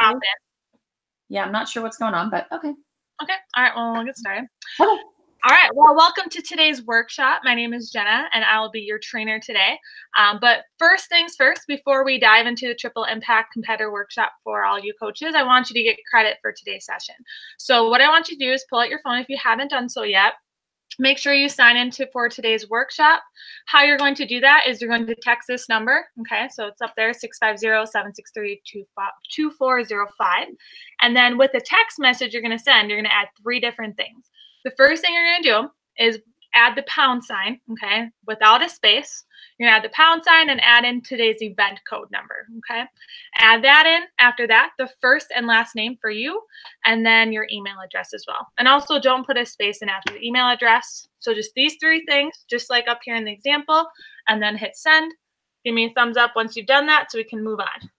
pop in. Yeah, I'm not sure what's going on, but okay. Okay. All right. Well, we'll get started. Okay. All right. Well, welcome to today's workshop. My name is Jenna, and I will be your trainer today. But first things first, before we dive into the Triple Impact Competitor Workshop for all you coaches, I want you to get credit for today's session. So what I want you to do is pull out your phone if you haven't done so yet. Make sure you sign in for today's workshop. How you're going to do that is you're going to text this number. Okay, so it's up there, 650-763-2405. And then with the text message you're going to send, you're going to add 3 different things. The first thing you're going to do is add the pound sign, okay, without a space. You're going to add the pound sign and add in today's event code number, okay? Add that in. After that, the first and last name for you, and then your email address as well. And also don't put a space in after the email address. So just these 3 things, just like up here in the example, and then hit send. Give me a thumbs up once you've done that so we can move on.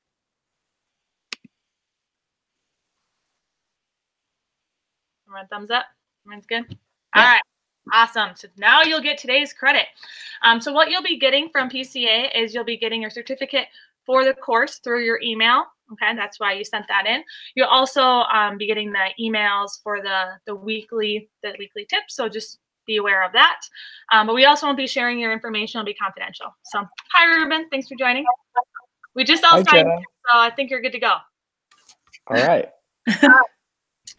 Everyone thumbs up? Everyone's good? Yeah. All right. Awesome. So now you'll get today's credit. So what you'll be getting from PCA is you'll be getting your certificate for the course through your email. Okay, that's why you sent that in. You'll also be getting the emails for the weekly tips. So just be aware of that. But we also won't be sharing your information. It'll be confidential. So hi, Ruben. Thanks for joining. We just all signed in, so I think you're good to go. All right.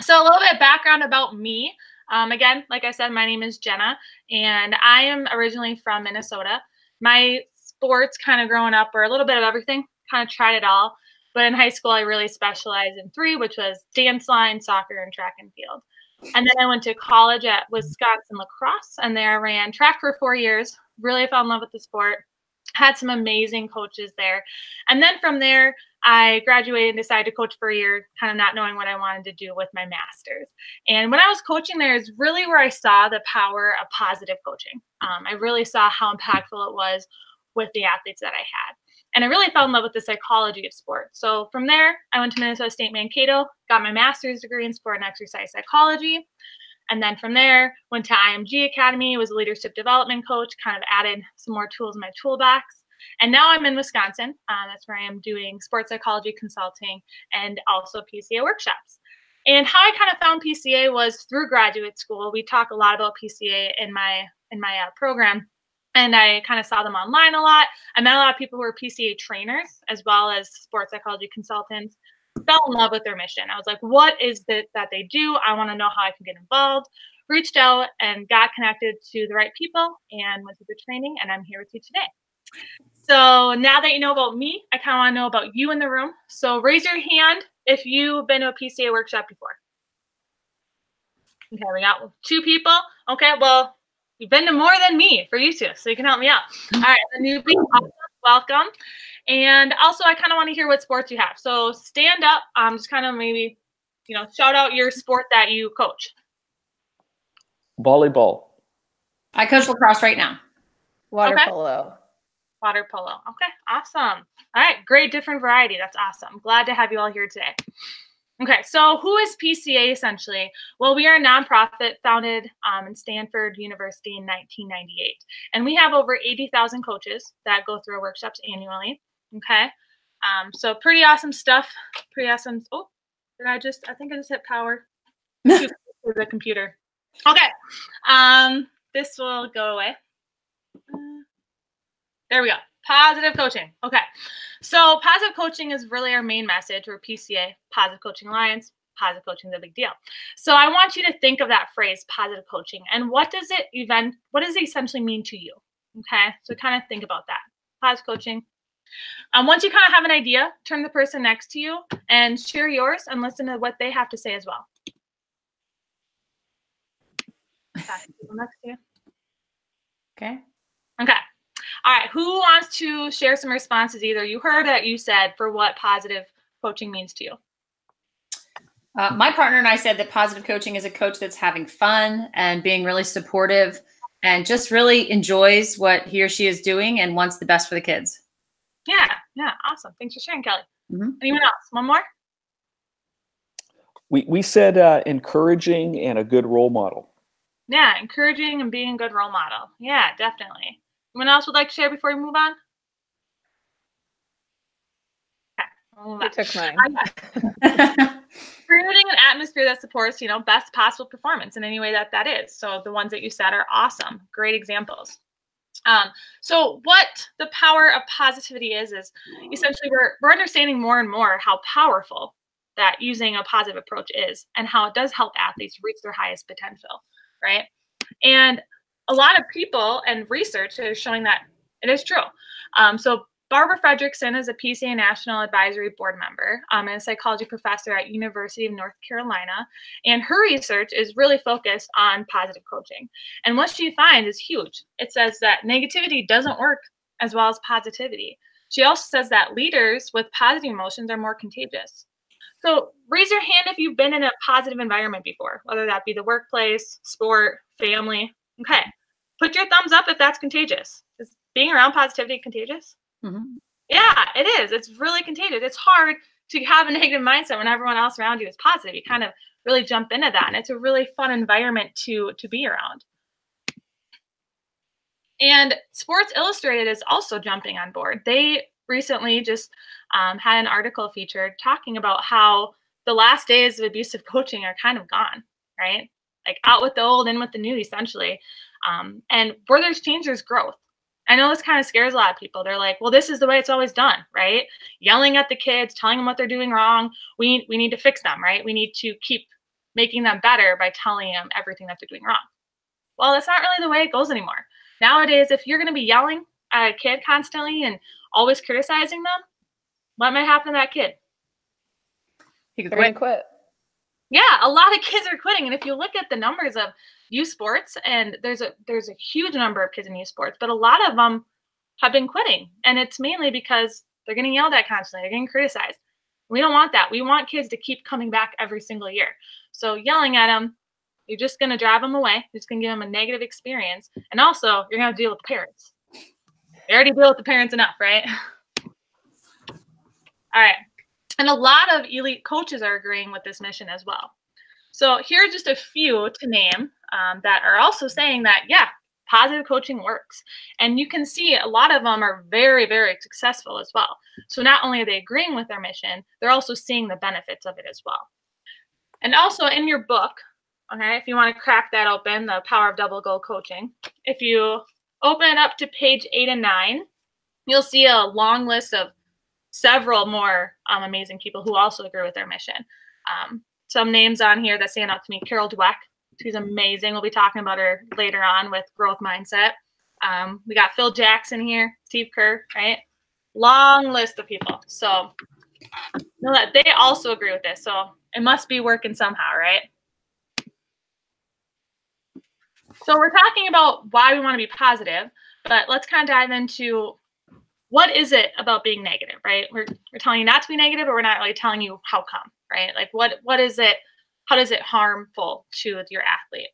So a little bit of background about me. Again, like I said, my name is Jenna, and I am originally from Minnesota. My sports kind of growing up were a little bit of everything, kind of tried it all. But in high school, I really specialized in 3, which was dance line, soccer, and track and field. And then I went to college at Wisconsin Lacrosse, and there I ran track for 4 years, really fell in love with the sport, had some amazing coaches there. And then from there, I graduated and decided to coach for a year, kind of not knowing what I wanted to do with my master's. And when I was coaching there is really where I saw the power of positive coaching. I really saw how impactful it was with the athletes that I had. And I really fell in love with the psychology of sport. So from there, I went to Minnesota State Mankato, got my master's degree in sport and exercise psychology. And then from there, went to IMG Academy, was a leadership development coach, kind of added some more tools in my toolbox. And now I'm in Wisconsin. That's where I am doing sports psychology consulting and also PCA workshops. And how I kind of found PCA was through graduate school. We talk a lot about PCA in my program, and I kind of saw them online a lot. I met a lot of people who were PCA trainers as well as sports psychology consultants. Fell in love with their mission. I was like, what is it that they do? I want to know how I can get involved. Reached out and got connected to the right people and went through the training, and I'm here with you today. So now that you know about me, I kind of want to know about you in the room. So raise your hand if you've been to a PCA workshop before. Okay, we got 2 people. Okay, well, you've been to more than me for you 2, so you can help me out. All right, the newbie, welcome. And also, I kind of want to hear what sports you have. So stand up, just kind of maybe, shout out your sport that you coach. Volleyball. I coach lacrosse right now. Water polo. Water polo. Okay, awesome. All right, great, different variety. That's awesome. Glad to have you all here today. Okay, so who is PCA essentially? Well, we are a nonprofit founded in Stanford University in 1998. And we have over 80,000 coaches that go through our workshops annually. Okay, so pretty awesome stuff. Pretty awesome. Oh, I think I just hit power to the computer. Okay, this will go away. There we go. Positive coaching. Okay. So positive coaching is really our main message. We're PCA, Positive Coaching Alliance. Positive coaching is a big deal. So I want you to think of that phrase, positive coaching, and what does it essentially mean to you? Okay. So kind of think about that. Positive coaching. Once you kind of have an idea, turn to the person next to you and share yours and listen to what they have to say as well. Okay. Next to you. Okay. Okay. All right, who wants to share some responses? Either you heard it, you said, for what positive coaching means to you. My partner and I said that positive coaching is a coach that's having fun and being really supportive and just really enjoys what he or she is doing and wants the best for the kids. Yeah, awesome. Thanks for sharing, Kelly. Anyone else? One more? We said encouraging and a good role model. Yeah, encouraging and being a good role model. Yeah, definitely. Anyone else would like to share before we move on? Okay, You took mine. Creating an atmosphere that supports, best possible performance in any way that is. So the ones that you said are awesome. Great examples. So what the power of positivity is essentially we're understanding more and more how powerful that using a positive approach is and how it does help athletes reach their highest potential, right? And a lot of people and research is showing that it is true. So Barbara Fredrickson is a PCA National Advisory Board member and a psychology professor at University of North Carolina. And her research is really focused on positive coaching. And what she finds is huge. It says that negativity doesn't work as well as positivity. She also says that leaders with positive emotions are more contagious. So raise your hand if you've been in a positive environment before, whether that be the workplace, sport, family. Okay. Put your thumbs up if that's contagious. Is being around positivity contagious? Mm-hmm. Yeah, it is. It's really contagious. It's hard to have a negative mindset when everyone else around you is positive. You kind of really jump into that, and it's a really fun environment to be around. And Sports Illustrated is also jumping on board. They recently just had an article featured talking about how the last days of abusive coaching are kind of gone, right? Like out with the old, in with the new, essentially. And where there's change, there's growth. I know this kind of scares a lot of people. They're like, well, this is the way it's always done, right? Yelling at the kids, telling them what they're doing wrong. We need to fix them, right? We need to keep making them better by telling them everything that they're doing wrong. Well, that's not really the way it goes anymore. Nowadays, if you're going to be yelling at a kid constantly and always criticizing them, what might happen to that kid? They're going to quit. Yeah, a lot of kids are quitting. And if you look at the numbers of youth sports, and there's a huge number of kids in youth sports, but a lot of them have been quitting. And it's mainly because they're getting yelled at constantly. They're getting criticized. We don't want that. We want kids to keep coming back every single year. So yelling at them, you're just going to drive them away. You're just going to give them a negative experience. And also, you're going to deal with the parents. You already deal with the parents enough, right? All right. And a lot of elite coaches are agreeing with this mission as well. So here are just a few to name that are also saying that, yeah, positive coaching works. And you can see a lot of them are very, very successful as well. So not only are they agreeing with their mission, they're also seeing the benefits of it as well. And also in your book, okay, if you want to crack that open, The Power of Double Goal Coaching, if you open it up to page 8 and 9, you'll see a long list of several more amazing people who also agree with their mission. Some names on here that stand out to me: Carol Dweck. She's amazing. We'll be talking about her later on with growth mindset. We got Phil Jackson here, Steve Kerr, right? Long list of people. So know that they also agree with this. So it must be working somehow, right? So we're talking about why we want to be positive, but let's kind of dive into what is it about being negative, right? We're telling you not to be negative, but we're not really telling you how come, right? Like what is it? How does it harmful to your athlete?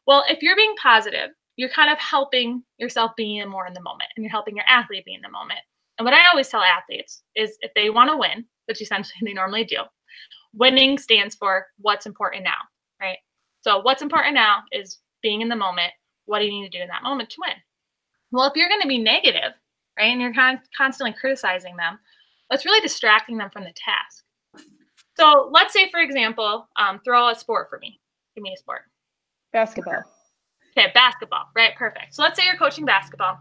Well, if you're being positive, you're kind of helping yourself be more in the moment, and you're helping your athlete be in the moment. And what I always tell athletes is if they want to win, which essentially they normally do, winning stands for what's important now, right? So what's important now is being in the moment. What do you need to do in that moment to win? Well, if you're going to be negative, right, and you're constantly criticizing them, that's really distracting them from the task. So let's say, for example, throw a sport for me. Give me a sport. Basketball. Okay, basketball, right? Perfect. So let's say you're coaching basketball,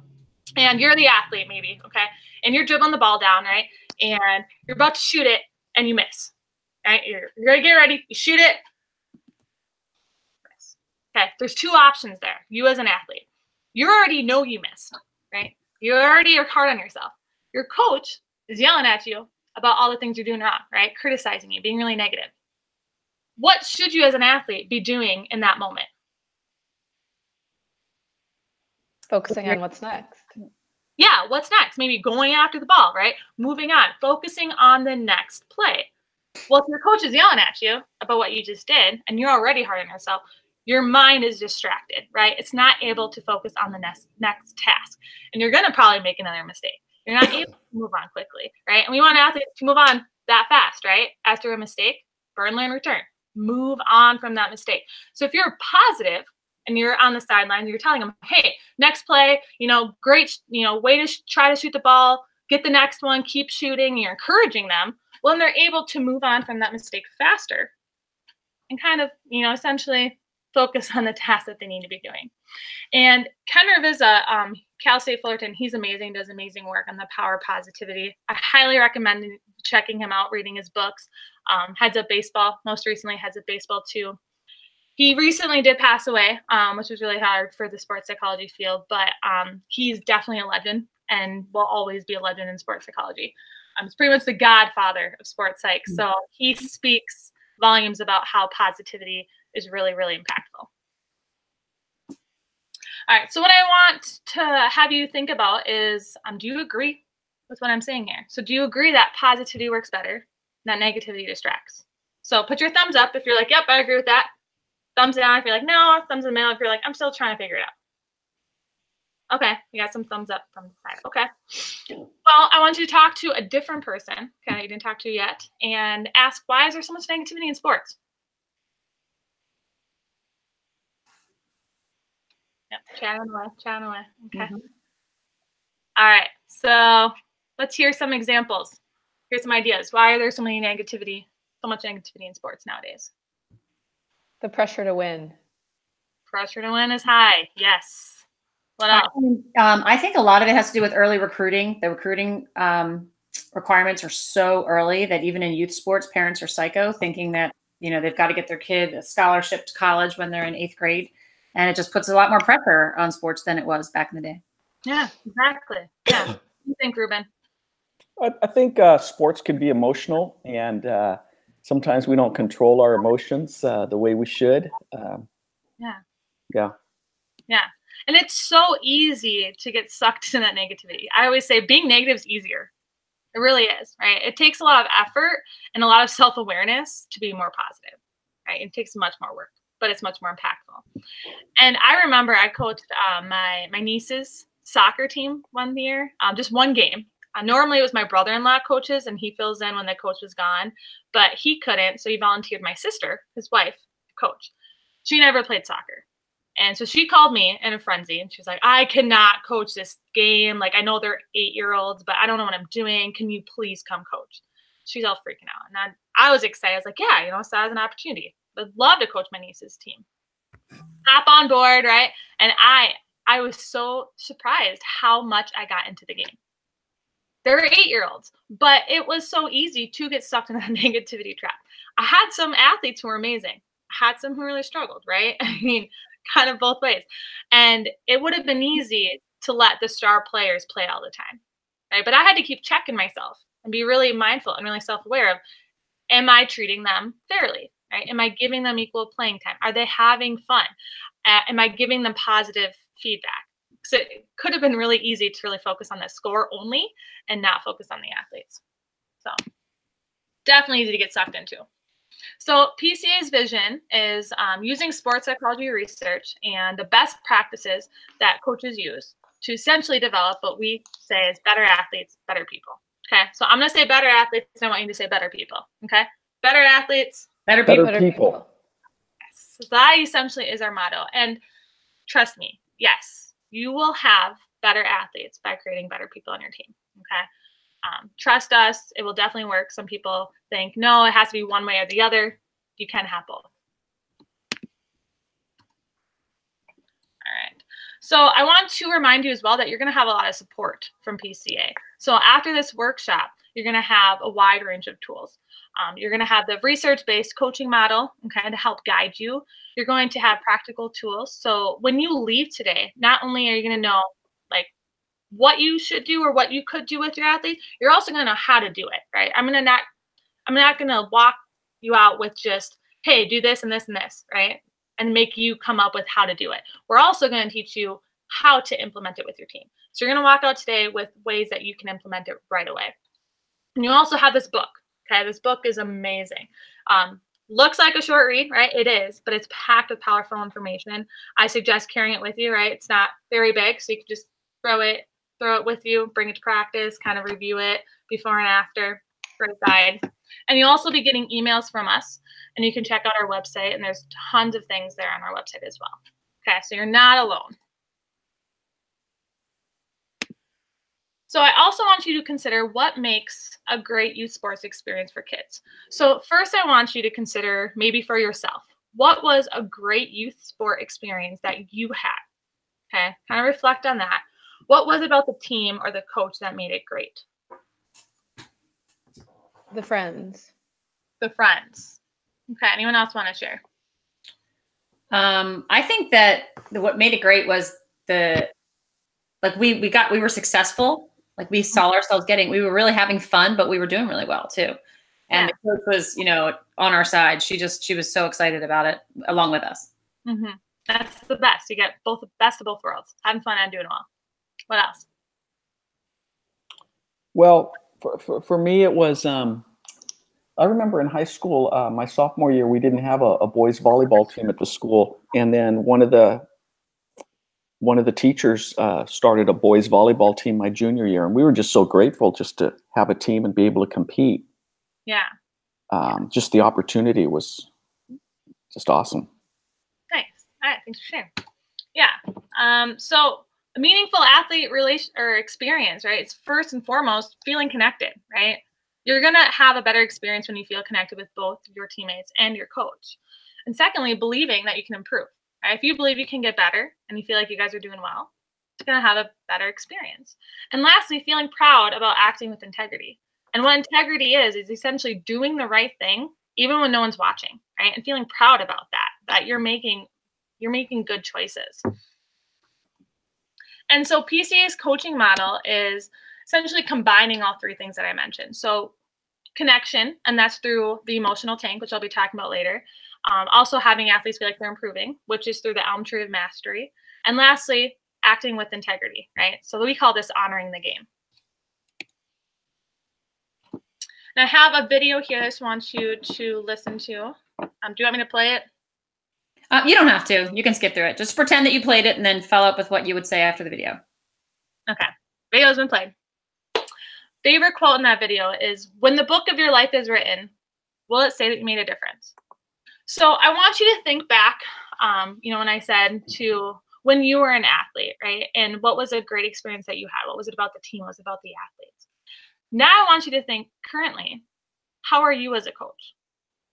and you're the athlete maybe, okay? And you're dribbling the ball down, right? And you're about to shoot it, and you miss, right? You're going to get ready. You shoot it. Miss. Okay, there's two options there. You as an athlete. You already know you missed, right? You already are hard on yourself. Your coach is yelling at you about all the things you're doing wrong, right? Criticizing you, being really negative. What should you as an athlete be doing in that moment? Focusing on what's next. Yeah, what's next? Maybe going after the ball, right? Moving on, focusing on the next play. Well, if your coach is yelling at you about what you just did, and you're already hard on yourself, your mind is distracted, right? It's not able to focus on the next task. And you're going to probably make another mistake. You're not able to move on quickly, right? And we want athletes to move on that fast, right? After a mistake, burn, learn, return. Move on from that mistake. So if you're positive and you're on the sidelines, you're telling them, hey, next play, great, way to try to shoot the ball, get the next one, keep shooting. You're encouraging them. Well, then they're able to move on from that mistake faster and kind of, essentially focus on the task that they need to be doing. And Ken Ravizza, Cal State Fullerton, he's amazing, does amazing work on the power of positivity. I highly recommend checking him out, reading his books. Heads Up Baseball, most recently Heads Up Baseball 2. He recently did pass away, which was really hard for the sports psychology field, but he's definitely a legend and will always be a legend in sports psychology. He's pretty much the godfather of sports psych. So he speaks volumes about how positivity is really, really impactful. All right, so what I want to have you think about is, do you agree with what I'm saying here? So do you agree that positivity works better, that negativity distracts? So put your thumbs up if you're like, yep, I agree with that. Thumbs down if you're like, no, thumbs in the middle if you're like, I'm still trying to figure it out. Okay, you got some thumbs up from the side. Okay. Well, I want you to talk to a different person, okay, you didn't talk to yet, and ask, why is there so much negativity in sports? Yep, chatting away. Okay. All right, so let's hear some examples. Here's some ideas. Why are there so much negativity in sports nowadays? The pressure to win. Pressure to win is high. Yes. What else? I think a lot of it has to do with early recruiting. The recruiting requirements are so early that even in youth sports, parents are psycho, thinking that they've got to get their kid a scholarship to college when they're in 8th grade, and it just puts a lot more pressure on sports than it was back in the day. Yeah, exactly. Yeah. What do you think, Ruben? I think sports can be emotional, and sometimes we don't control our emotions the way we should. Yeah. And it's so easy to get sucked in that negativity. I always say being negative is easier. It really is, right? It takes a lot of effort and a lot of self-awareness to be more positive, right? It takes much more work, but it's much more impactful. And I remember I coached my niece's soccer team one year, just one game. Normally it was my brother-in-law coaches, and he fills in when the coach was gone, but he couldn't, so he volunteered my sister, his wife, coach. She never played soccer. And so she called me in a frenzy, and she was like, I cannot coach this game. Like, I know they're 8-year-olds, but I don't know what I'm doing. Can you please come coach? She's all freaking out. And I was excited. I was like, yeah, so that was an opportunity. I'd love to coach my niece's team. Hop on board, right? And I was so surprised how much I got into the game. They were 8-year-olds, but it was so easy to get sucked in that negativity trap. I had some athletes who were amazing. I had some who really struggled, right? I mean, kind of both ways. And it would have been easy to let the star players play all the time, right? But I had to keep checking myself and be really mindful and really self-aware of, am I treating them fairly, right? Am I giving them equal playing time? Are they having fun? Am I giving them positive feedback? So it could have been really easy to really focus on the score only and not focus on the athletes. So definitely easy to get sucked into. So PCA's vision is using sports psychology research and the best practices that coaches use to essentially develop what we say is better athletes, better people. Okay, so I'm going to say better athletes, and I want you to say better people. Okay, better athletes, Better people. Better people. Yes. So that essentially is our motto. And trust me, yes, you will have better athletes by creating better people on your team. Okay. Trust us, it will definitely work. Some people think, no, it has to be one way or the other. You can have both. All right. So I want to remind you as well that you're going to have a lot of support from PCA. So after this workshop, you're going to have a wide range of tools. You're going to have the research-based coaching model, okay, to help guide you. You're going to have practical tools. So when you leave today, not only are you going to know like what you should do or what you could do with your athletes, you're also going to know how to do it, right? I'm not going to walk you out with just, hey, do this and this and this, right? And make you come up with how to do it. We're also going to teach you how to implement it with your team. So you're going to walk out today with ways that you can implement it right away. And you also have this book, okay? This book is amazing. Looks like a short read, right? It is, but it's packed with powerful information. I suggest carrying it with you, right? It's not very big, so you can just throw it with you, bring it to practice, kind of review it before and after, great guide. And you'll also be getting emails from us, and you can check out our website, and there's tons of things there on our website as well. Okay, so you're not alone. So I also want you to consider what makes a great youth sports experience for kids. So first I want you to consider maybe for yourself, what was a great youth sport experience that you had? Okay, kind of reflect on that. What was it about the team or the coach that made it great? The friends. The friends. Okay, anyone else want to share? I think that what made it great was we were successful. Like we saw ourselves we were really having fun, but we were doing really well too. And the coach was, on our side. She was so excited about it along with us. Mm-hmm. That's the best. You get both the best of both worlds, having fun and doing well. What else? Well, for me, it was, I remember in high school, my sophomore year, we didn't have a boys volleyball team at the school. And then one of the teachers started a boys volleyball team my junior year. And we were just so grateful just to have a team and be able to compete. Yeah. Just the opportunity was just awesome. Nice. All right. Thanks for sharing. Yeah. So a meaningful athlete relation or experience, right? It's first and foremost feeling connected, right? You're going to have a better experience when you feel connected with both your teammates and your coach. And secondly, believing that you can improve. Right? If you believe you can get better and you feel like you guys are doing well, it's going to have a better experience. And lastly, feeling proud about acting with integrity. And what integrity is essentially doing the right thing, even when no one's watching, right? And feeling proud about that you're making good choices. And so PCA's coaching model is essentially combining all three things that I mentioned. So connection, and that's through the emotional tank, which I'll be talking about later. Also having athletes feel like they're improving, which is through the Elm Tree of Mastery. And lastly, acting with integrity, right? So we call this honoring the game. And I have a video here I just want you to listen to. Do you want me to play it? You don't have to. You can skip through it. Just pretend that you played it and then follow up with what you would say after the video. Okay. Video's been played. Favorite quote in that video is, when the book of your life is written, will it say that you made a difference? So I want you to think back, when I said to when you were an athlete, right? And what was a great experience that you had? What was it about the team? What was it about the athletes? Now I want you to think currently, how are you as a coach?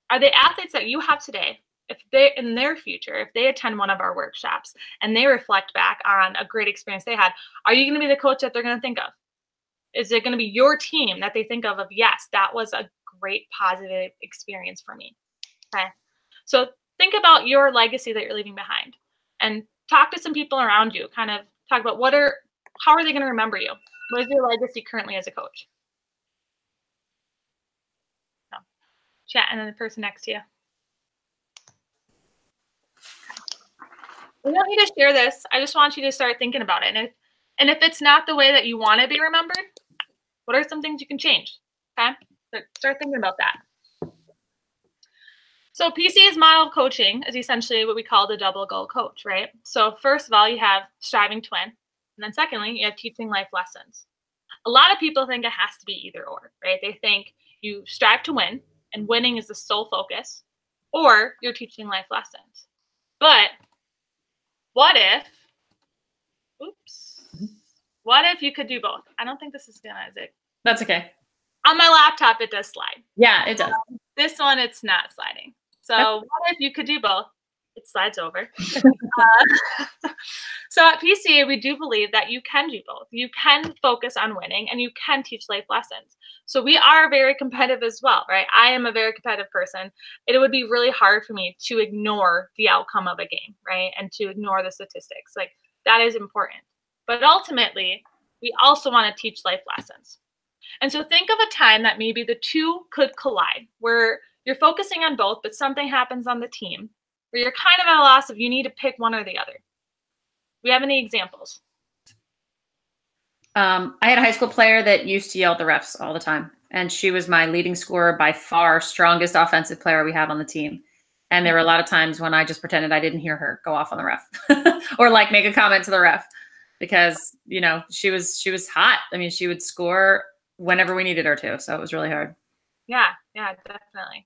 Are the athletes that you have today, if they in their future, if they attend one of our workshops and they reflect back on a great experience they had, are you going to be the coach that they're going to think of? Is it going to be your team that they think of, yes, that was a great positive experience for me? Okay. So think about your legacy that you're leaving behind and talk to some people around you. Kind of talk about how are they going to remember you? What is your legacy currently as a coach? So, chat and then the person next to you. We don't need to share this. I just want you to start thinking about it. And if it's not the way that you want to be remembered, what are some things you can change? Okay, so start thinking about that. So PCA's model of coaching is essentially what we call the double goal coach, right? So first of all, you have striving to win. And then secondly, you have teaching life lessons. A lot of people think it has to be either or, right? They think you strive to win and winning is the sole focus, or you're teaching life lessons. But what if you could do both? I don't think this is is it? That's okay. On my laptop, it does slide. Yeah, it does. This one, it's not sliding. So what if you could do both? It slides over. So at PCA, we do believe that you can do both. You can focus on winning and you can teach life lessons. So we are very competitive as well, right? I am a very competitive person. It would be really hard for me to ignore the outcome of a game, right? And to ignore the statistics. Like, that is important. But ultimately, we also want to teach life lessons. And so think of a time that maybe the two could collide, where you're focusing on both, but something happens on the team where you're kind of at a loss if you need to pick one or the other. We have any examples? I had a high school player that used to yell at the refs all the time. And she was my leading scorer, by far strongest offensive player we had on the team. And there were a lot of times when I just pretended I didn't hear her go off on the ref or like make a comment to the ref because, she was hot. I mean, she would score whenever we needed her to. So it was really hard. Yeah, definitely.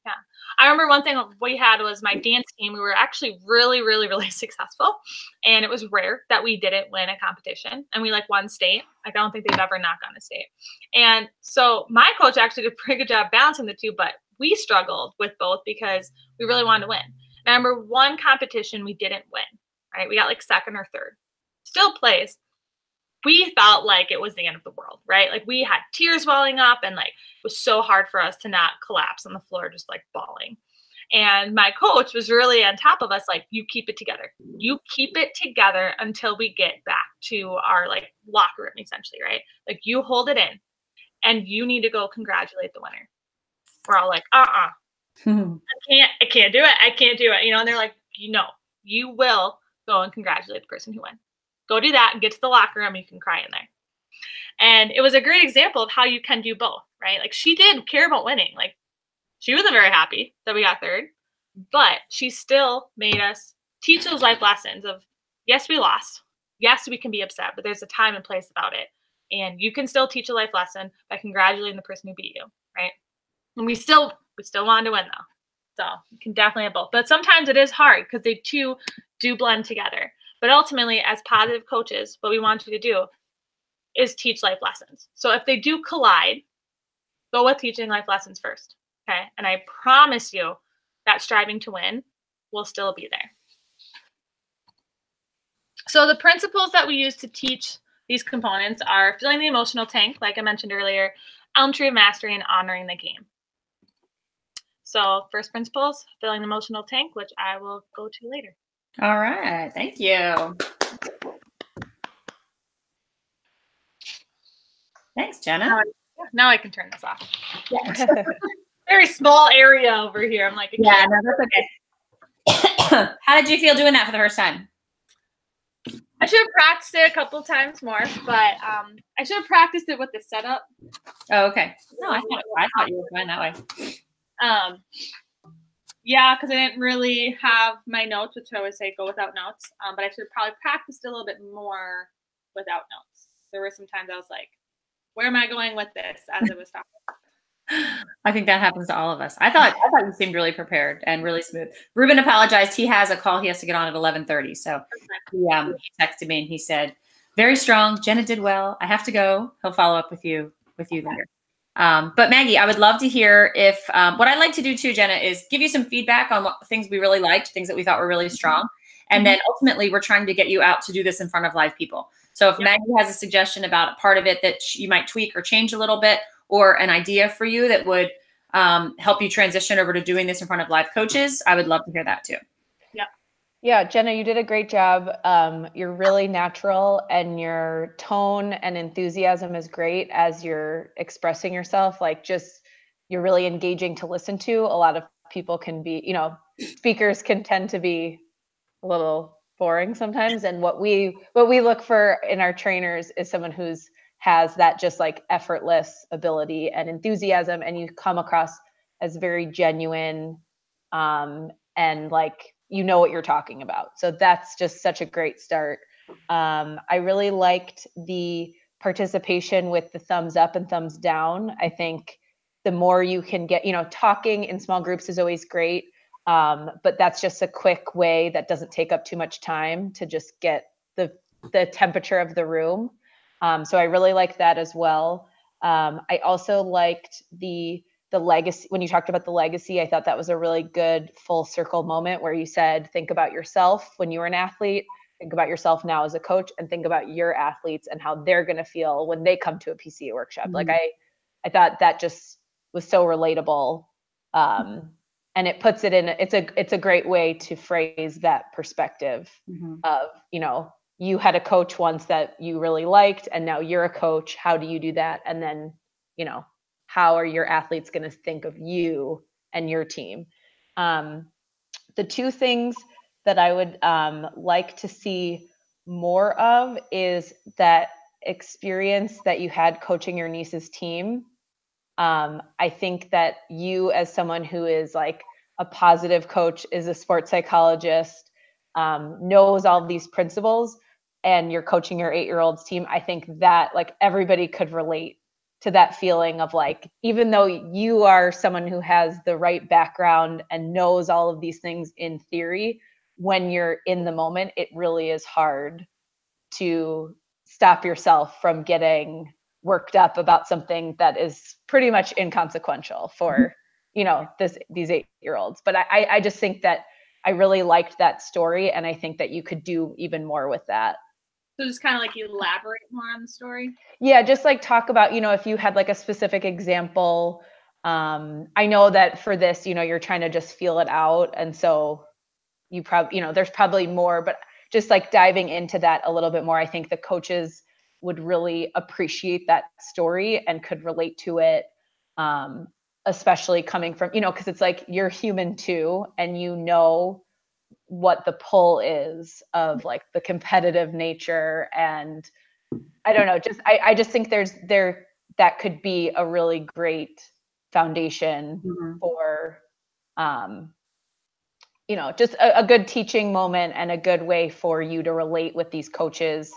Yeah. I remember one thing we had was my dance team. We were actually really, really, really successful. And it was rare that we didn't win a competition. And we like won state. Like I don't think they've ever knocked on a state. And so my coach actually did a pretty good job balancing the two, but we struggled with both because we really wanted to win. And I remember one competition we didn't win, right? We got like second or third. Still plays. We felt like it was the end of the world, right? Like we had tears welling up and like it was so hard for us to not collapse on the floor, just like bawling. And my coach was really on top of us, like, you keep it together. You keep it together until we get back to our like locker room, essentially, right? Like you hold it in and you need to go congratulate the winner. We're all like, I can't do it. I can't do it. You know, and they're like, you will go and congratulate the person who won. Go do that and get to the locker room. You can cry in there. And it was a great example of how you can do both, right? Like she did care about winning. Like she wasn't very happy that we got third, but she still made us teach those life lessons of, yes, we lost. Yes, we can be upset, but there's a time and place about it. And you can still teach a life lesson by congratulating the person who beat you, right? And we still wanted to win though. So you can definitely have both. But sometimes it is hard because they two do blend together. But ultimately, as positive coaches, what we want you to do is teach life lessons. So if they do collide, go with teaching life lessons first. Okay. And I promise you that striving to win will still be there. So the principles that we use to teach these components are filling the emotional tank, like I mentioned earlier, elm tree of mastery, and honoring the game. So first principles, filling the emotional tank, which I will go to later. All right. Thank you. Thanks, Jenna. Now I can turn this off. Yeah. Very small area over here. I'm like, yeah, no, that's okay. How did you feel doing that for the first time? I should have practiced it a couple times more, but I should have practiced it with the setup. Oh, okay. No, I thought you were fine that way. Yeah, because I didn't really have my notes, which I always say go without notes. But I should have probably practiced a little bit more without notes. There were some times I was like, where am I going with this as it was talking? I think that happens to all of us. I thought you seemed really prepared and really smooth. Ruben apologized. He has a call he has to get on at 11:30. So he texted me and he said, very strong. Jenna did well. I have to go. He'll follow up with you later. But Maggie, I would love to hear if what I'd like to do too, Jenna, is give you some feedback on what things we really liked, things that we thought were really strong. And then ultimately we're trying to get you out to do this in front of live people. So if Maggie has a suggestion about a part of it that you might tweak or change a little bit, or an idea for you that would help you transition over to doing this in front of live coaches, I would love to hear that too. Yeah, Jenna, you did a great job. You're really natural and your tone and enthusiasm is great as you're expressing yourself. Like you're really engaging to listen to. A lot of people can be, speakers can tend to be a little boring sometimes. And what we look for in our trainers is someone has that just like effortless ability and enthusiasm, and you come across as very genuine and like what you're talking about. So that's just such a great start. I really liked the participation with the thumbs up and thumbs down. I think the more you can get, talking in small groups is always great. But that's just a quick way that doesn't take up too much time to just get the temperature of the room. So I really liked that as well. I also liked the legacy. When you talked about the legacy, I thought that was a really good full circle moment where you said, think about yourself when you were an athlete, think about yourself now as a coach, and think about your athletes and how they're going to feel when they come to a PCA workshop. Mm-hmm. Like I thought that just was so relatable. And it puts it in, it's a great way to phrase that perspective of, you had a coach once that you really liked, and now you're a coach. How do you do that? And then, how are your athletes going to think of you and your team? The two things that I would like to see more of is that experience that you had coaching your niece's team. I think that you, as someone who is like a positive coach, is a sports psychologist, knows all of these principles, and you're coaching your 8-year-old's team, I think that like everybody could relate to that feeling of like, even though you are someone who has the right background and knows all of these things in theory, when you're in the moment, it really is hard to stop yourself from getting worked up about something that is pretty much inconsequential for, you know, these 8-year-olds. But I just think that I really liked that story, and I think that you could do even more with that. So just kind of like elaborate more on the story. Yeah, just like talk about, you know, if you had like a specific example. I know that for this, you know, you're trying to just feel it out, and so you probably, you know, there's probably more, but just like diving into that a little bit more, I think the coaches would really appreciate that story and could relate to it, especially coming from, you know, because it's like you're human too, and you know what the pull is of like the competitive nature. And I don't know, just I just think that could be a really great foundation for you know, just a good teaching moment and a good way for you to relate with these coaches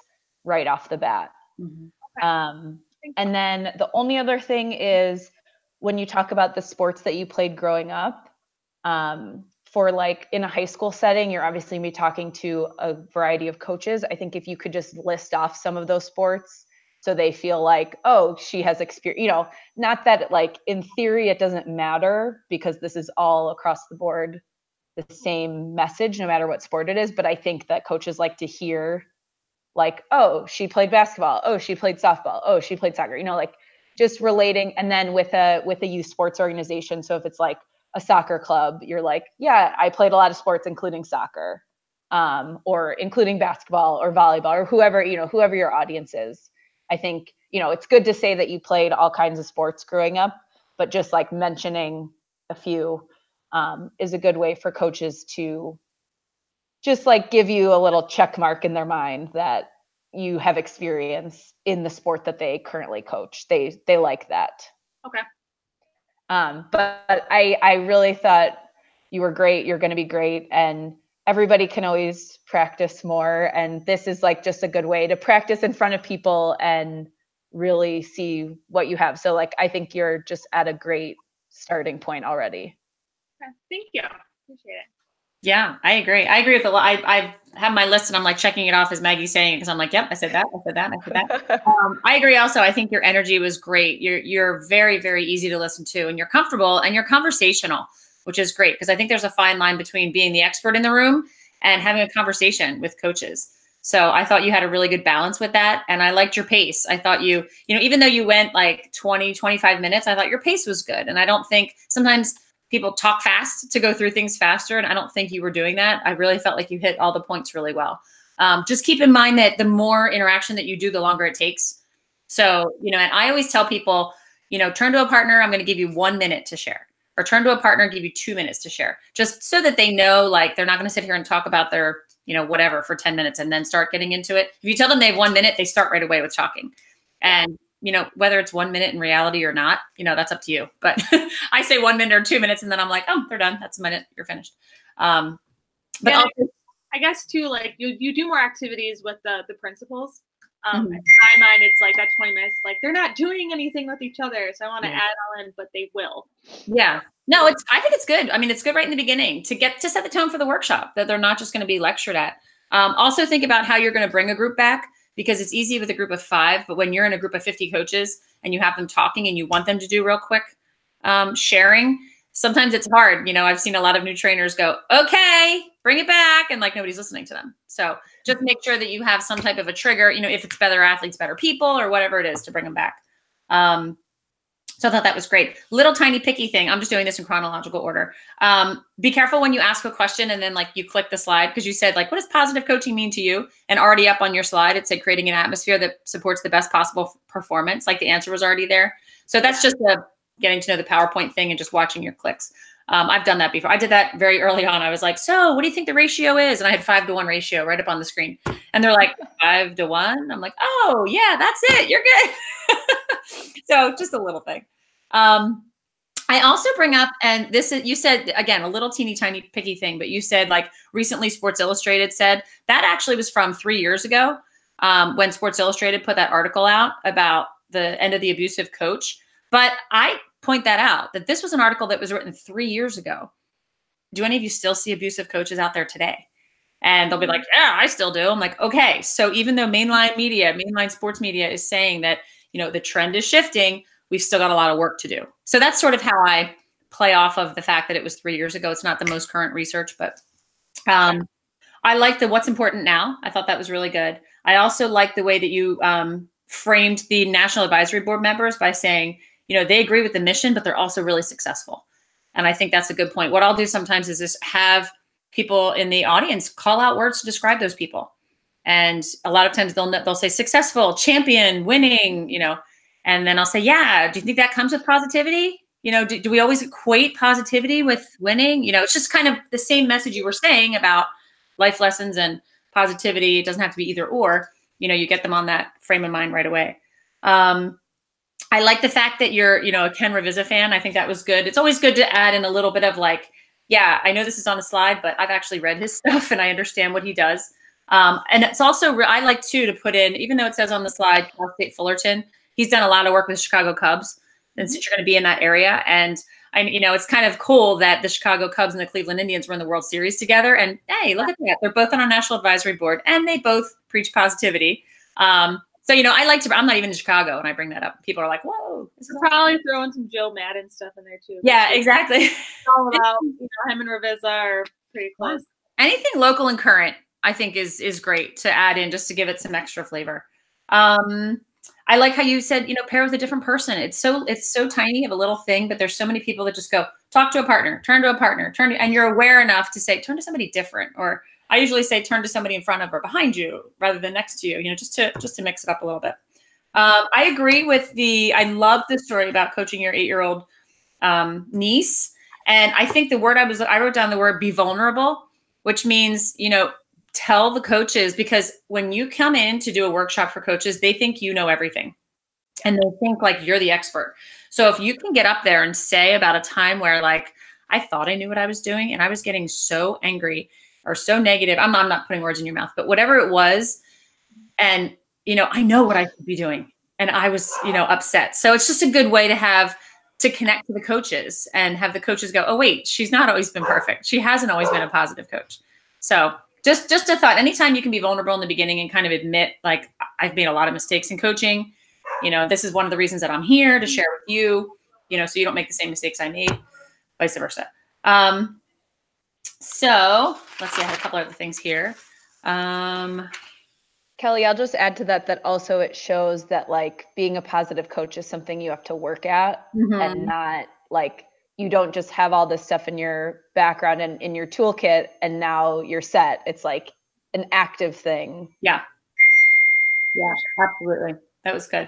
right off the bat. And then the only other thing is when you talk about the sports that you played growing up, for like in a high school setting, you're obviously be talking to a variety of coaches. I think if you could just list off some of those sports so they feel like, oh, she has experience, you know, not that like in theory it doesn't matter because this is all across the board the same message no matter what sport it is, but I think that coaches like to hear like, oh, she played basketball, oh, she played softball, oh, she played soccer, you know, like just relating. And then with a youth sports organization, so if it's like a soccer club, you're like, yeah, I played a lot of sports including soccer, or including basketball or volleyball or whoever, you know, whoever your audience is. I think, you know, it's good to say that you played all kinds of sports growing up, but just like mentioning a few is a good way for coaches to just like give you a little check mark in their mind that you have experience in the sport that they currently coach. They like that. Okay. But I really thought you were great. You're going to be great. And everybody can always practice more. And this is like just a good way to practice in front of people and really see what you have. So like, I think you're just at a great starting point already. Okay. Thank you. Appreciate it. Yeah, I agree. I agree with a lot. I have my list and I'm like checking it off as Maggie's saying it because I'm like, yep, I said that, I said that, I said that. I agree also. I think your energy was great. You're very, very easy to listen to and you're comfortable and you're conversational, which is great because I think there's a fine line between being the expert in the room and having a conversation with coaches. So I thought you had a really good balance with that. And I liked your pace. I thought you know, even though you went like 20, 25 minutes, I thought your pace was good. And I don't think sometimes people talk fast to go through things faster. And I don't think you were doing that. I really felt like you hit all the points really well. Just keep in mind that the more interaction that you do, the longer it takes. So, you know, and I always tell people, you know, turn to a partner, I'm going to give you 1 minute to share, or turn to a partner and give you 2 minutes to share, just so that they know, like, they're not going to sit here and talk about their, you know, whatever for 10 minutes and then start getting into it. If you tell them they have 1 minute, they start right away with talking. And you know, whether it's 1 minute in reality or not, you know, that's up to you. But I say 1 minute or 2 minutes and then I'm like, oh, they're done. That's a minute. You're finished. But yeah, also, I guess too, like you do more activities with the principals. In my mind, it's like that 20 minutes, like they're not doing anything with each other. So I want to add all in, but they will. Yeah. No, I think it's good. I mean, it's good right in the beginning to set the tone for the workshop that they're not just going to be lectured at. Also think about how you're going to bring a group back, because it's easy with a group of 5, but when you're in a group of 50 coaches and you have them talking and you want them to do real quick sharing, sometimes it's hard. You know, I've seen a lot of new trainers go, okay, bring it back. And like nobody's listening to them. So just make sure that you have some type of a trigger, you know, if it's better athletes, better people, or whatever it is, to bring them back. So I thought that was great. Little tiny picky thing. I'm just doing this in chronological order. Be careful when you ask a question and then like you click the slide, because you said like, what does positive coaching mean to you? And already up on your slide, it said creating an atmosphere that supports the best possible performance. Like the answer was already there. So that's just getting to know the PowerPoint thing and just watching your clicks. I've done that before. I did that very early on. I was like, so what do you think the ratio is? And I had 5-to-1 ratio right up on the screen. And they're like, 5-to-1? I'm like, oh yeah, that's it. You're good. So just a little thing. I also bring up, and this is, you said, again, a little teeny tiny picky thing, but you said like recently Sports Illustrated said that actually was from 3 years ago, when Sports Illustrated put that article out about the end of the abusive coach. But I point that out, that this was an article that was written 3 years ago. Do any of you still see abusive coaches out there today? And they'll be like, yeah, I still do. I'm like, okay. So even though mainline sports media is saying that, the trend is shifting, we've still got a lot of work to do. So that's sort of how I play off of the fact that it was 3 years ago. It's not the most current research, but I like the what's important now. I thought that was really good. I also like the way that you framed the National Advisory Board members by saying, they agree with the mission, but they're also really successful. And I think that's a good point. What I'll do sometimes is just have people in the audience call out words to describe those people. And a lot of times they'll say successful, champion, winning, and then I'll say, yeah, do you think that comes with positivity? Do we always equate positivity with winning? It's just kind of the same message you were saying about life lessons and positivity. It doesn't have to be either or, you get them on that frame of mind right away. I like the fact that you're, a Ken Ravizza fan. I think that was good. It's always good to add in a little bit of like, yeah, I know this is on the slide, but I've actually read his stuff and I understand what he does. And it's also, I like too, to put in, even though it says on the slide, Cal State Fullerton, he's done a lot of work with Chicago Cubs. And since you're going to be in that area, and it's kind of cool that the Chicago Cubs and the Cleveland Indians were in the World Series together. And hey, look at that. They're both on our National Advisory Board and they both preach positivity. So, I'm not even in Chicago and I bring that up. People are like, whoa. We're probably throwing some Joe Madden stuff in there too. Yeah, exactly. It's all about, him and Ravizza are pretty close. Anything local and current, I think is great to add in just to give it some extra flavor. I like how you said, pair with a different person. It's so tiny of a little thing, but there's so many people that just go talk to a partner, turn to a partner, and you're aware enough to say, turn to somebody different. Or I usually say, turn to somebody in front of or behind you rather than next to you, just to mix it up a little bit. I agree with I love the story about coaching your 8-year-old niece. And I think the word I wrote down the word be vulnerable, which means, tell the coaches, because when you come in to do a workshop for coaches, they think you know everything and they think like you're the expert. So if you can get up there and say about a time where like, I thought I knew what I was doing and I was getting so angry or so negative. I'm not putting words in your mouth, but whatever it was. And, I know what I should be doing. And I was, upset. So it's just a good way to connect to the coaches and have the coaches go, oh, wait, she's not always been perfect. She hasn't always been a positive coach. So just a thought, anytime you can be vulnerable in the beginning and kind of admit, like, I've made a lot of mistakes in coaching, this is one of the reasons that I'm here to share with you, so you don't make the same mistakes I made, vice versa. So let's see, I have a couple other things here. Kelly, I'll just add to that also it shows that like being a positive coach is something you have to work at and not like, you don't just have all this stuff in your background and in your toolkit and now you're set. It's like an active thing. Yeah. Yeah, absolutely. That was good.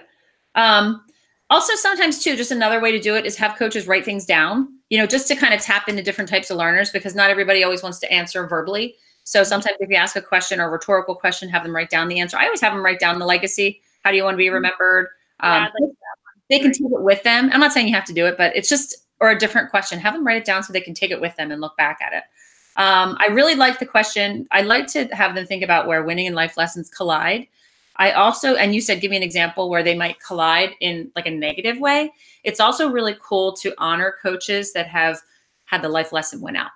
Also sometimes too, just another way to do it is have coaches write things down, just to kind of tap into different types of learners, because not everybody always wants to answer verbally. So sometimes if you ask a question or a rhetorical question, have them write down the answer. I always have them write down the legacy. How do you want to be remembered? They can take it with them. I'm not saying you have to do it, but it's just, or a different question, have them write it down so they can take it with them and look back at it. I really like the question. I like to have them think about where winning and life lessons collide. I also, and you said, give me an example where they might collide in like a negative way. It's also really cool to honor coaches that have had the life lesson win out.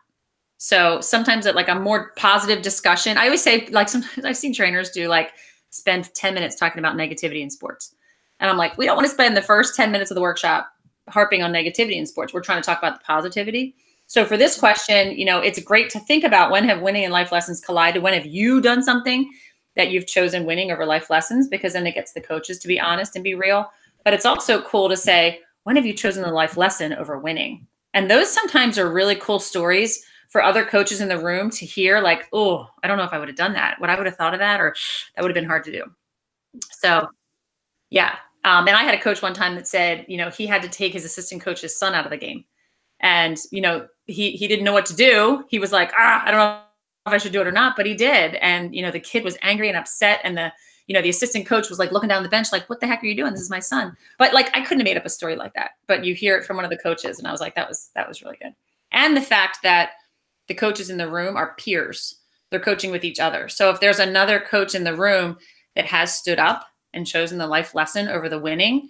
So sometimes at like a more positive discussion, I always say, like, sometimes I've seen trainers do like spend 10 minutes talking about negativity in sports. And I'm like, we don't want to spend the first 10 minutes of the workshop harping on negativity in sports. We're trying to talk about the positivity. So for this question, it's great to think about, when have winning and life lessons collided? When have you done something that you've chosen winning over life lessons? Because then it gets the coaches to be honest and be real. But it's also cool to say, when have you chosen the life lesson over winning? And those sometimes are really cool stories for other coaches in the room to hear, like, oh, I don't know if I would have done that, what I would have thought of that, or that would have been hard to do. So yeah. And I had a coach one time that said, he had to take his assistant coach's son out of the game. And, he didn't know what to do. He was like, I don't know if I should do it or not, but he did. And, the kid was angry and upset. And the assistant coach was like looking down the bench, like, what the heck are you doing? This is my son. But like, I couldn't have made up a story like that, but you hear it from one of the coaches. And I was like, that was really good. And the fact that the coaches in the room are peers, they're coaching with each other. So if there's another coach in the room that has stood up and chosen the life lesson over the winning,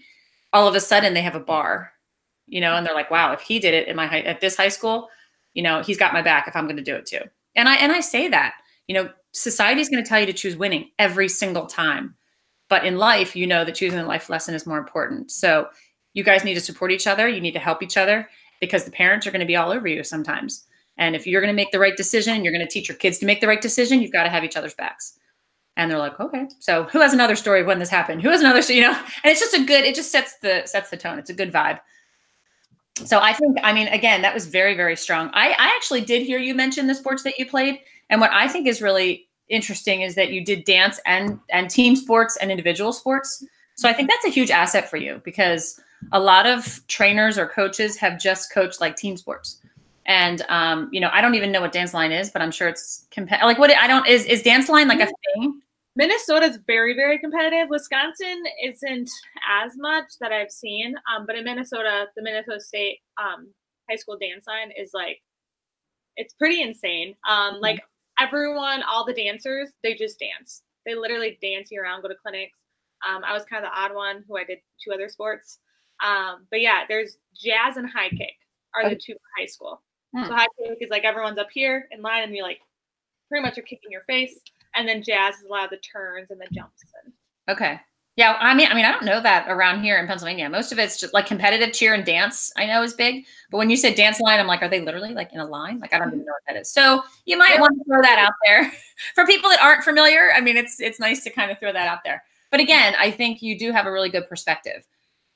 all of a sudden they have a bar, you know, and they're like, wow, if he did it at this high school, you know, he's got my back if I'm going to do it too. And I say that, you know, society is going to tell you to choose winning every single time. But in life, you know that choosing a life lesson is more important. So you guys need to support each other. You need to help each other because the parents are going to be all over you sometimes. And if you're going to make the right decision and you're going to teach your kids to make the right decision, you've got to have each other's backs. And they're like, okay, so who has another story of when this happened? Who has another, you know, and it's just it just sets the tone. It's a good vibe. So I think, I mean, again, that was very, very strong. I actually did hear you mention the sports that you played. And what I think is really interesting is that you did dance and team sports and individual sports. So I think that's a huge asset for you because a lot of trainers or coaches have just coached like team sports. And, you know, I don't even know what dance line is, but I'm sure it's like is dance line like a thing? Minnesota's very, very competitive. Wisconsin isn't as much that I've seen. But in Minnesota, the Minnesota State high school dance line is like, it's pretty insane. Like everyone, all the dancers, they just dance. They literally dance year round, go to clinics. I was kind of the odd one who I did 2 other sports. But yeah, there's jazz and high kick are the 2 high school. So high kick is like everyone's up here in line and you like pretty much are kicking your face. And then jazz is a lot of the turns and the jumps. Okay. Yeah. I mean, I don't know that around here in Pennsylvania. Most of it's just like competitive cheer and dance, I know is big. But when you said dance line, I'm like, are they literally like in a line? Like, I don't even know what that is. So you might want to throw that out there for people that aren't familiar. I mean, it's nice to kind of throw that out there. But again, I think you do have a really good perspective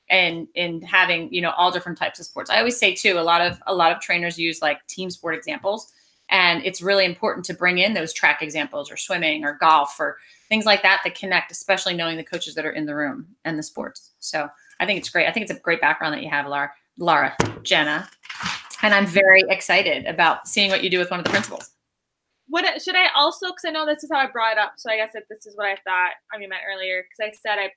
and in having, you know, all different types of sports. I always say too, a lot of trainers use like team sport examples. And it's really important to bring in those track examples or swimming or golf or things like that connect, especially knowing the coaches that are in the room and the sports. So I think it's great. I think it's a great background that you have, Jenna. And I'm very excited about seeing what you do with one of the principals. What should I also, because I know this is how I brought it up. So I guess if this is what I thought, meant earlier, because I said I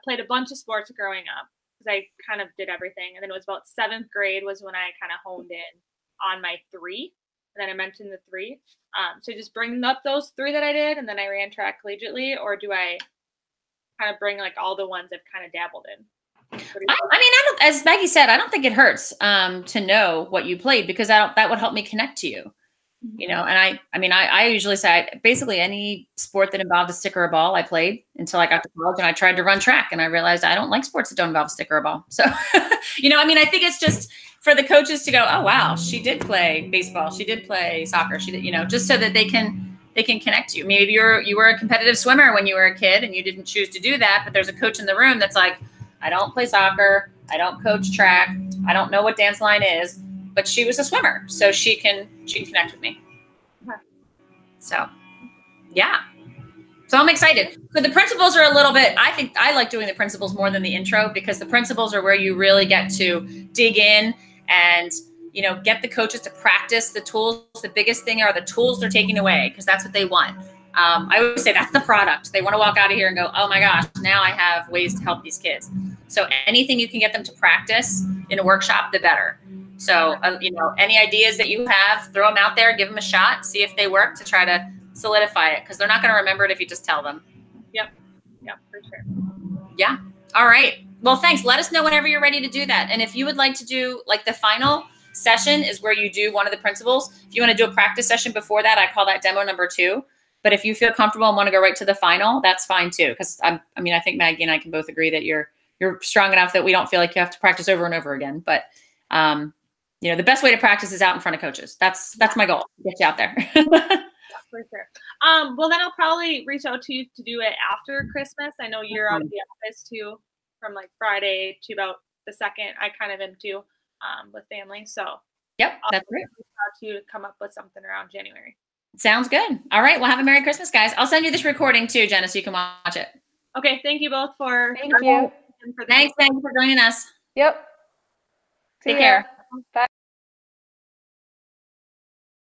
played a bunch of sports growing up because I kind of did everything. And then it was about 7th grade was when I kind of honed in on my 3. And then I mentioned the 3. So just bring up those 3 that I did, and then I ran track collegiately, or do I kind of bring like all the ones I've kind of dabbled in? I don't, as Maggie said, I don't think it hurts to know what you played because that would help me connect to you. You know, and I usually say basically any sport that involved a stick or a ball I played until I got to college and I tried to run track and I realized I don't like sports that don't involve a stick or a ball. So, you know, I mean, I think it's just for the coaches to go, oh, wow, she did play baseball. She did play soccer. She did, you know, just so that they can connect you. Maybe you were a competitive swimmer when you were a kid and you didn't choose to do that. But there's a coach in the room that's like, I don't play soccer. I don't coach track. I don't know what dance line is. But she was a swimmer, so she can connect with me. So, yeah. So I'm excited. So the principals are a little bit, I think I like doing the principals more than the intro because the principals are where you really get to dig in and, you know, get the coaches to practice the tools. The biggest thing are the tools they're taking away because that's what they want. I always say that's the product. They want to walk out of here and go, oh my gosh, now I have ways to help these kids. So anything you can get them to practice in a workshop, the better. So, you know, any ideas that you have, throw them out there, give them a shot, see if they work to try to solidify it because they're not going to remember it if you just tell them. Yep, for sure. Yeah. All right. Well, thanks. Let us know whenever you're ready to do that. And if you would like to do like the final session is where you do one of the principles. If you want to do a practice session before that, I call that demo number 2. But if you feel comfortable and want to go right to the final, that's fine too. Because I think Maggie and I can both agree that you're strong enough that we don't feel like you have to practice over and over again. But you know, the best way to practice is out in front of coaches. That's my goal. Get you out there. For sure. Well, then I'll probably reach out to you to do it after Christmas. I know you're out of the office too, from like Friday to about the 2nd. I kind of am too, with family. So yep, that's great. Reach out to you to come up with something around January. Sounds good. All right. Well, have a Merry Christmas, guys. I'll send you this recording too, Jenna, so you can watch it. Okay. Thank you both for. Thank you. Thanks for joining us. Yep. Take care. Bye.